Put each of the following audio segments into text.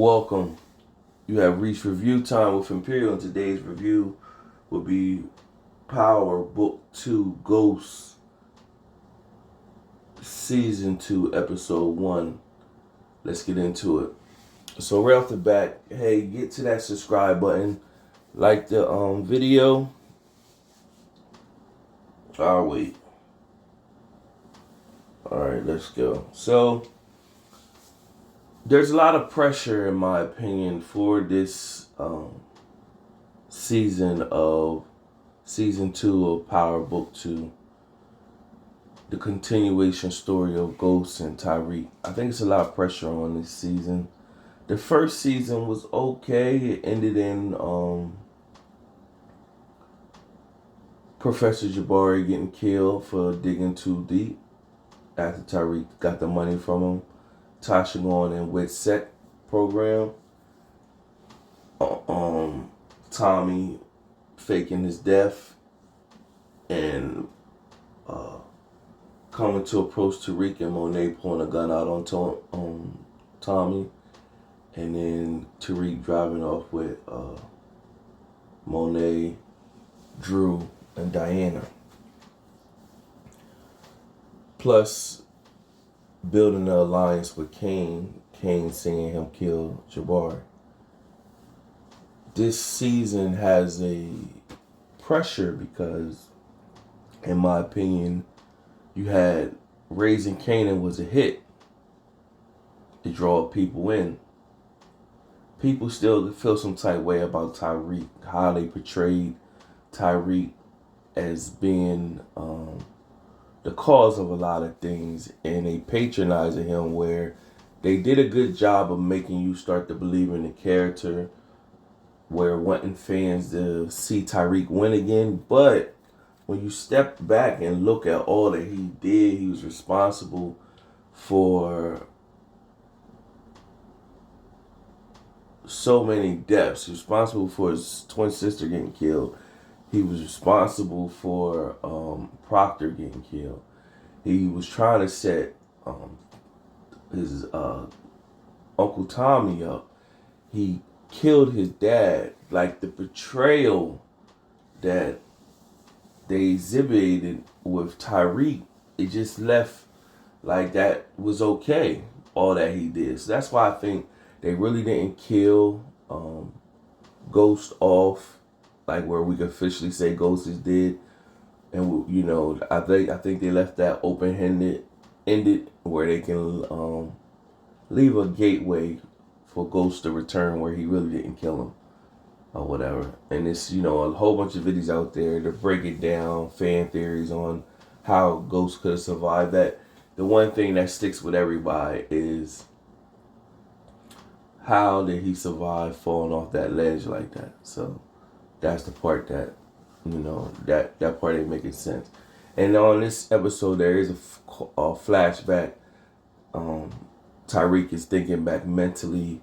Welcome. You have reached review time with Imperial, and today's review will be Power Book 2 Ghosts Season 2 Episode 1. Let's get into it. So right off the bat, hey, get to that subscribe button. Like the video. I'll wait. Alright, let's go. So there's a lot of pressure, in my opinion, for this season 2 of Power Book 2. The continuation story of Ghost and Tyreek. I think it's a lot of pressure on this season. The first season was okay. It ended in Professor Jabari getting killed for digging too deep after Tyreek got the money from him. Tasha going in with set program. Tommy faking his death and coming to approach Tariq, and Monet pulling a gun out on Tommy, and then Tariq driving off with Monet, Drew, and Diana. Plus building an alliance with Kane seeing him kill Jabari. This season has a pressure because, in my opinion, you had Raising Kanan was a hit. It draw people in. People still feel some type way about Tyreek, how they portrayed Tyreek as being the cause of a lot of things, and they patronizing him, where they did a good job of making you start to believe in the character, where wanting fans to see Tyreek win again. But when you step back and look at all that he did, he was responsible for so many deaths. He was responsible for his twin sister getting killed. He was responsible for Proctor getting killed. He was trying to set his Uncle Tommy up. He killed his dad. Like, the betrayal that they exhibited with Tyreek, it just left like that was okay, all that he did. So that's why I think they really didn't kill Ghost off, like where we could officially say Ghost is dead. And I think they left that ended where they can leave a gateway for Ghost to return where he really didn't kill him or whatever. And it's, a whole bunch of videos out there to break it down, fan theories on how Ghost could have survived that. The one thing that sticks with everybody is, how did he survive falling off that ledge like that? So that's the part that, that part ain't making sense. And on this episode, there is a flashback. Tyreek is thinking back mentally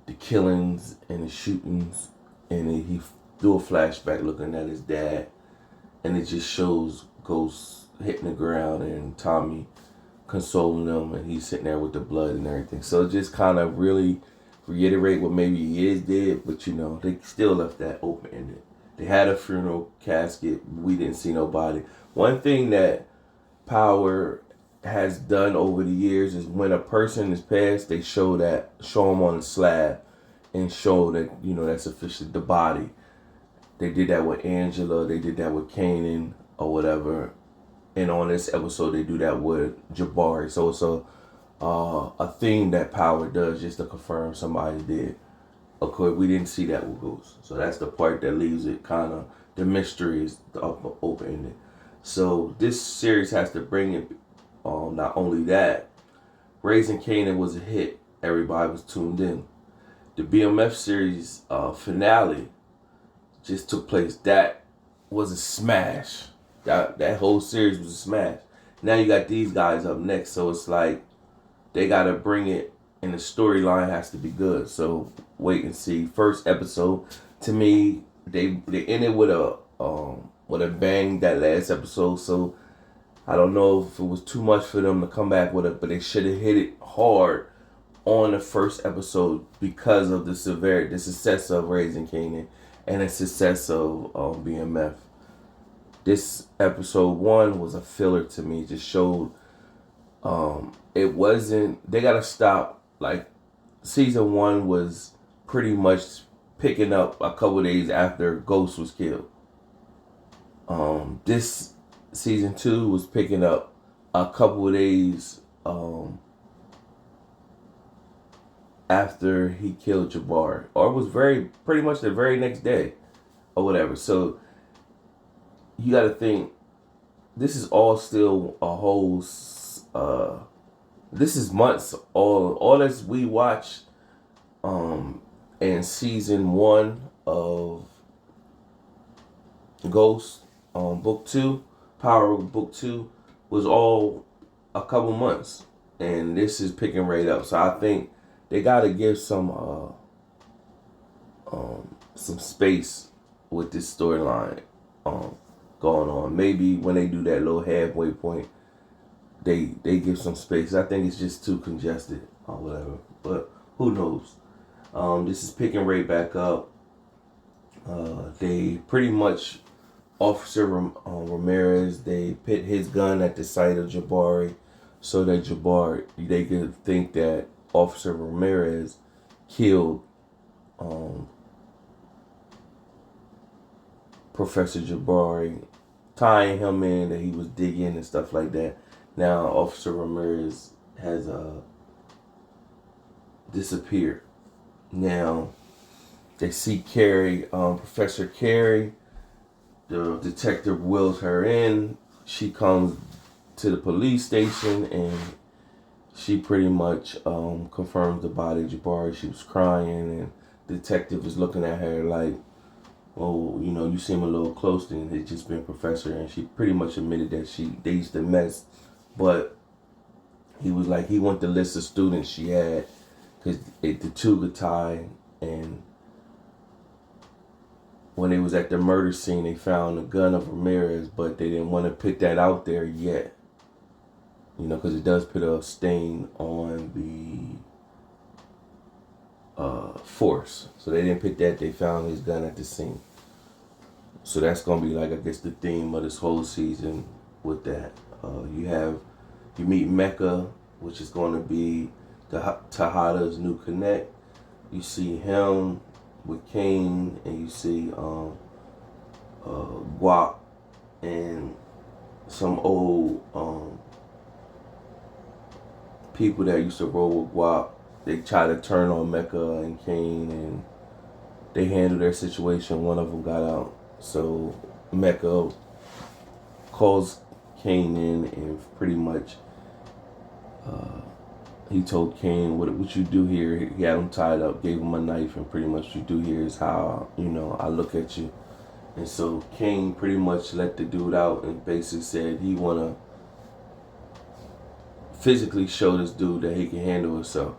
the killings and the shootings, and he do a flashback looking at his dad, and it just shows Ghost hitting the ground and Tommy consoling him, and he's sitting there with the blood and everything. So it just kind of really reiterate what maybe he is dead, but they still left that open-ended. They had a funeral casket. We didn't see nobody. One thing that Power has done over the years is when a person is passed, they show them on the slab and show that, that's officially the body. They did that with Angela. They did that with Kanan or whatever. And on this episode, they do that with Jabari. So it's a thing that Power does just to confirm somebody did. Of course, we didn't see that with Ghost. So that's the part that leaves it kind of, the mystery is open-ended. So this series has to bring it, not only that, Raising Kanan was a hit. Everybody was tuned in. The BMF series finale just took place. That was a smash. That whole series was a smash. Now you got these guys up next. So it's like they got to bring it, and the storyline has to be good. So wait and see. First episode, to me, they ended with a bang that last episode. So I don't know if it was too much for them to come back with it, but they should have hit it hard on the first episode because of the success of Raising Kanan and the success of BMF. This episode 1 was a filler to me. It just showed it wasn't. They gotta stop. Like season 1 was pretty much picking up a couple days after Ghost was killed. This season 2 was picking up a couple of days after he killed Jabari, or it was pretty much the very next day, or whatever. So you got to think this is all still a whole. This is months. All this we watched in season 1 of Ghost, book 2, Power of book 2 was all a couple months, and this is picking right up. So I think they gotta give some space with this storyline going on. Maybe when they do that little halfway point, they give some space. I think it's just too congested or whatever. But who knows? This is picking right back up. They pretty much Officer Ramirez. They put his gun at the site of Jabari, so that they could think that Officer Ramirez killed Professor Jabari, tying him in that he was digging and stuff like that. Now Officer Ramirez has disappeared. Now they see Carrie, Professor Carrie. The detective wheels her in. She comes to the police station and she pretty much confirms the body of Jabari. She was crying, and the detective is looking at her like, "Oh, you seem a little close to it. It's just been Professor." And she pretty much admitted that they used to mess, but he was like, he went the list of students she had because the two could tie. And when they was at the murder scene, they found the gun of Ramirez, but they didn't want to put that out there yet. Because it does put a stain on the force. So they didn't put that. They found his gun at the scene. So that's going to be, like, I guess, the theme of this whole season with that. You meet Mecca, which is going to be Tejada's new connect. You see him with Kane, and you see Guap and some old people that used to roll with Guap. They try to turn on Mecca and Kane, and they handle their situation. One of them got out. So Mecca calls Kane in and pretty much he told Kane, what you do here, he had him tied up, gave him a knife, and pretty much what you do here is how, I look at you. And so Kane pretty much let the dude out and basically said he want to physically show this dude that he can handle himself.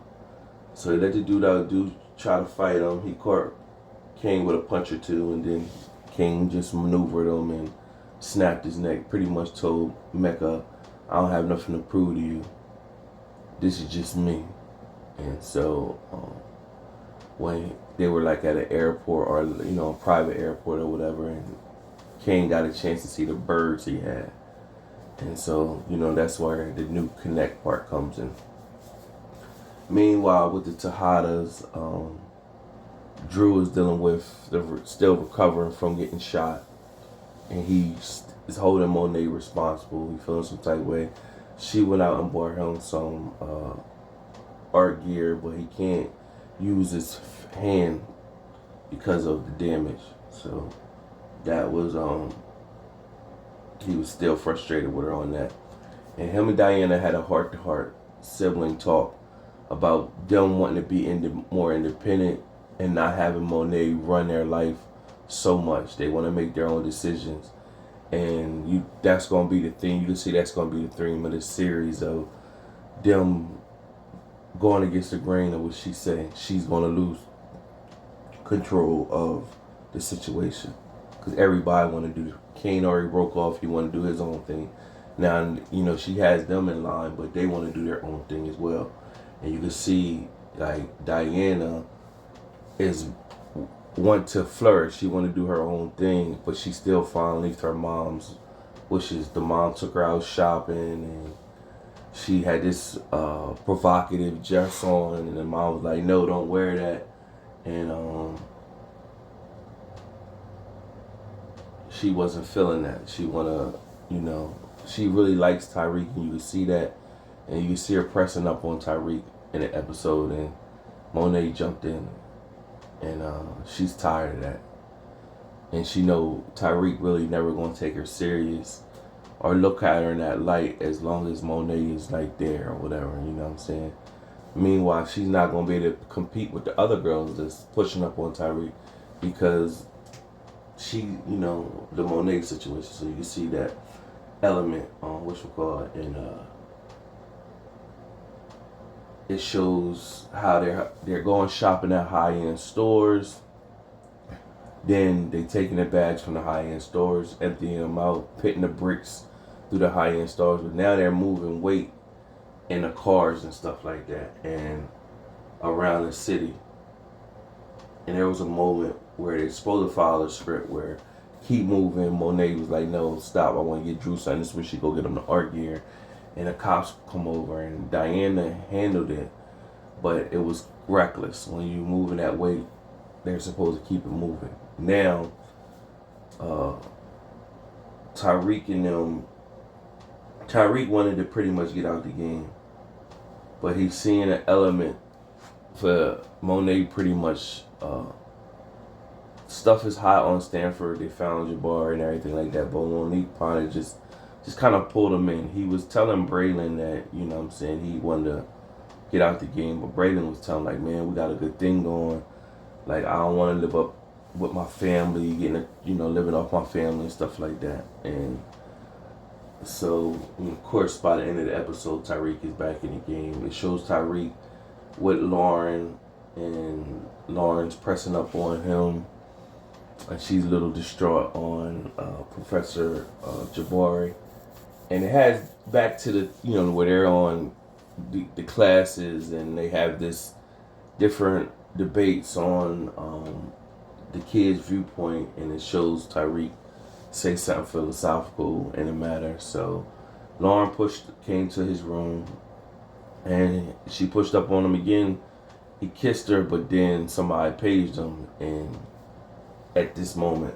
So he let the dude out, dude try to fight him. He caught Kane with a punch or two, and then Kane just maneuvered him and snapped his neck. Pretty much told Mecca, "I don't have nothing to prove to you. This is just me." And so when they were like at an airport or a private airport or whatever, and Kane got a chance to see the birds he had. And so, that's where the new connect part comes in. Meanwhile, with the Tejadas, Drew is dealing with, still recovering from getting shot. And he is holding Monet responsible. He feeling some type of way. She went out and bought him some art gear, but he can't use his hand because of the damage. So that was, he was still frustrated with her on that. And him and Diana had a heart-to-heart sibling talk about them wanting to be more independent and not having Monet run their life so much. They want to make their own decisions. And that's going to be the thing. You can see that's going to be the theme of this series of them going against the grain of what she's saying. She's going to lose control of the situation. Because everybody want to do. Kane already broke off. He want to do his own thing. Now, she has them in line, but they want to do their own thing as well. and you can see like Diana is want to flourish. She want to do her own thing, but she still finally leaves her mom's wishes. The mom took her out shopping, and she had this provocative dress on, and the mom was like, "No, don't wear that." And she wasn't feeling that. She wanna, she really likes Tyreek, and you can see that, and you can see her pressing up on Tyreek in the episode, and Monet jumped in, and she's tired of that, and she know Tyreek really never gonna take her serious or look at her in that light as long as Monet is like there or whatever. You know what I'm saying? Meanwhile, she's not gonna be able to compete with the other girls that's pushing up on Tyreek because she, the Monet situation. So you can see that element on and it shows how they're going shopping at high-end stores. Then they taking the bags from the high-end stores, emptying them out, pitting the bricks through the high-end stores. But now they're moving weight in the cars and stuff like that, and around the city. And there was a moment where they're supposed to follow the script where keep moving. Monet was like, "No, stop. I want to get Drew signed." This is when she go get him the art gear. And the cops come over, and Diana handled it, but it was reckless. When you moving that weight, they're supposed to keep it moving. Now, Tyreek wanted to pretty much get out the game, but he's seeing an element for Monet pretty much. Stuff is hot on Stanford. They found Jabbar and everything like that, but Monique probably just kind of pulled him in. He was telling Braylon that, he wanted to get out the game, but Braylon was telling like, "Man, we got a good thing going. Like, I don't want to live up with my family, living off my family and stuff like that." And so, of course, by the end of the episode, Tyreek is back in the game. It shows Tyreek with Lauren, and Lauren's pressing up on him, and she's a little distraught on Professor Jabari. And it has back to the, where they're on the classes, and they have this different debates on the kid's viewpoint, and it shows Tyreek say something philosophical in the matter. So Lauren came to his room, and she pushed up on him again. He kissed her, but then somebody paged him, and at this moment,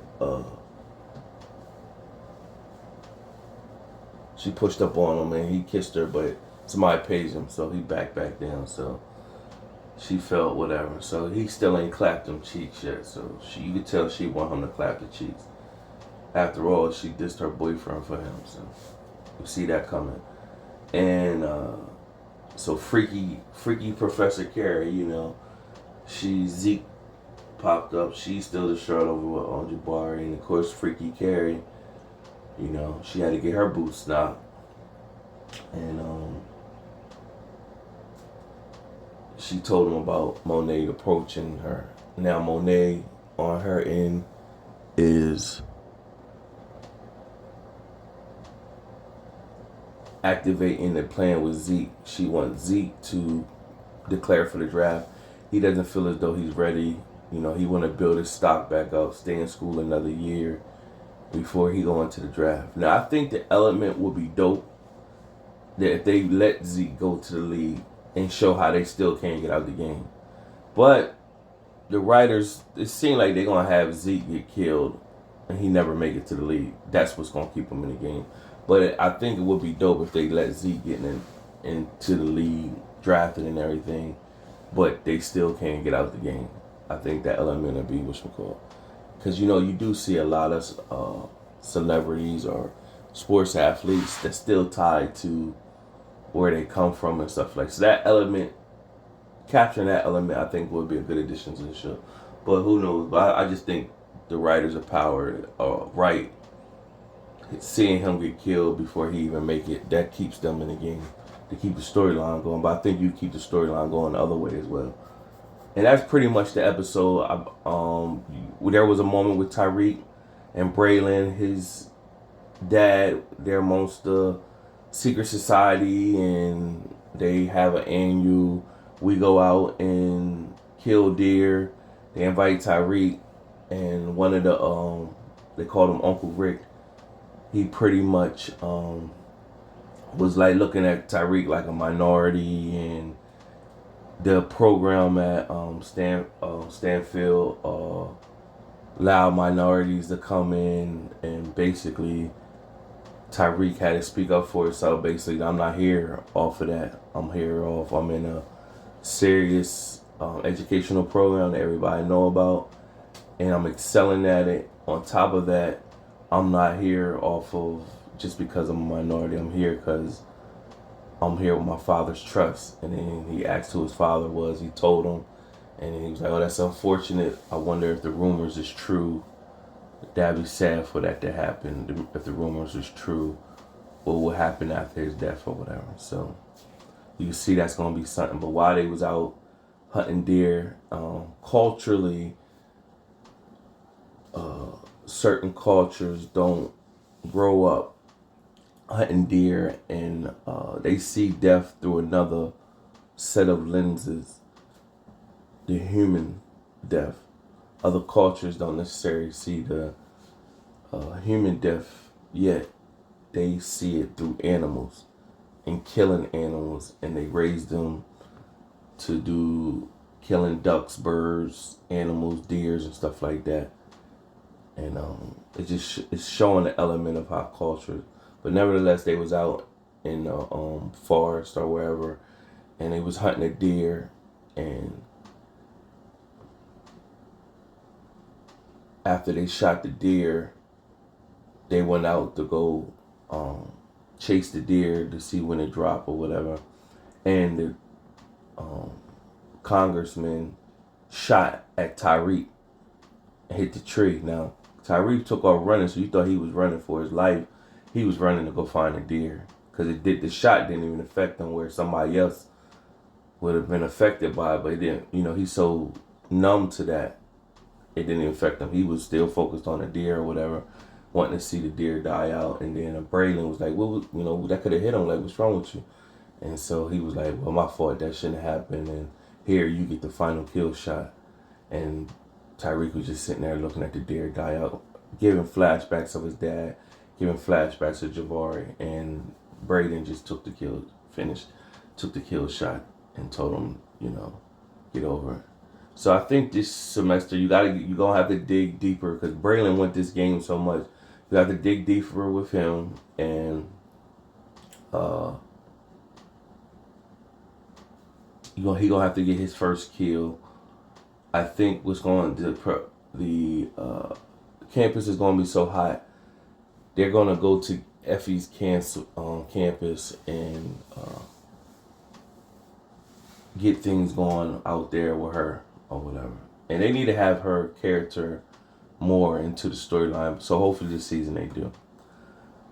she pushed up on him, and he kissed her, but somebody paged him, so he backed down. So she felt whatever. So he still ain't clapped them cheeks yet. So you could tell she want him to clap the cheeks. After all, she dissed her boyfriend for him, so you see that coming. And so freaky Professor Carrie, Zeke popped up. She's still distraught over on Jabari, and of course freaky Carrie, she had to get her boots knocked, and she told him about Monet approaching her. Now Monet on her end is activating the plan with Zeke. She wants Zeke to declare for the draft. He doesn't feel as though he's ready. He want to build his stock back up, stay in school another year before he go into the draft. Now, I think the element would be dope that if they let Zeke go to the league and show how they still can't get out the game. But the writers, it seems like they're going to have Zeke get killed and he never make it to the league. That's what's going to keep him in the game. But I think it would be dope if they let Zeke get into the league, drafted and everything, but they still can't get out the game. I think that element would be whatchamacallit. Because, you do see a lot of celebrities or sports athletes that's still tied to where they come from and stuff like that. So that element, capturing that element, I think would be a good addition to the show. But who knows? But I just think the writers of power right. Seeing him get killed before he even make it, that keeps them in the game to keep the storyline going. But I think you keep the storyline going the other way as well. And that's pretty much the episode. There was a moment with Tyreek and Braylon, his dad. They're amongst the secret society, and they have an annual We go out and kill deer. They invite Tyreek, and one of the they called him Uncle Rick. He pretty much was like looking at Tyreek like a minority, and the program at Stanfield allowed minorities to come in, and basically Tyreek had to speak up for himself. Basically, I'm not here off of that. I'm in a serious educational program that everybody know about, and I'm excelling at it. On top of that, I'm not here off of just because I'm a minority. I'm here because I'm here with my father's trust. And then he asked who his father was. He told him, and then he was like, "Oh, that's unfortunate. I wonder if the rumors is true. That'd be sad for that to happen. If the rumors is true, what will happen after his death or whatever." So you can see that's gonna be something. But while they was out hunting deer, culturally, certain cultures don't grow up hunting deer, and they see death through another set of lenses, the human death. Other cultures don't necessarily see the human death yet. They see it through animals and killing animals, and they raise them to do killing ducks, birds, animals, deers, and stuff like that. And it's showing the element of our culture. But nevertheless, they was out in the forest or wherever, and they was hunting a deer, and after they shot the deer, they went out to go chase the deer to see when it dropped or whatever, and the congressman shot at Tyreek and hit the tree. Now Tyreek took off running, so you thought he was running for his life. He was running to go find a deer, because the shot didn't even affect him, where somebody else would have been affected by it, but it didn't. He's so numb to that, it didn't even affect him. He was still focused on the deer or whatever, wanting to see the deer die out. And then Braylon was like, "Well, that could have hit him. Like, what's wrong with you?" And so he was like, "Well, my fault. That shouldn't have happened. And here, you get the final kill shot." And Tyreek was just sitting there looking at the deer die out, giving flashbacks of his dad, giving flashbacks of Javari, and Braden just took the kill shot and told him, get over it. So I think this semester you're gonna have to dig deeper, because Braylon went this game so much. You have to dig deeper with him, and he gonna have to get his first kill. I think what's going to the campus is gonna be so hot. They're gonna go to Effie's campus and get things going out there with her or whatever. And they need to have her character more into the storyline. So hopefully this season they do.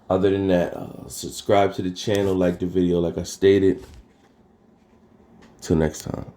Other than that, subscribe to the channel, like the video like I stated. Till next time.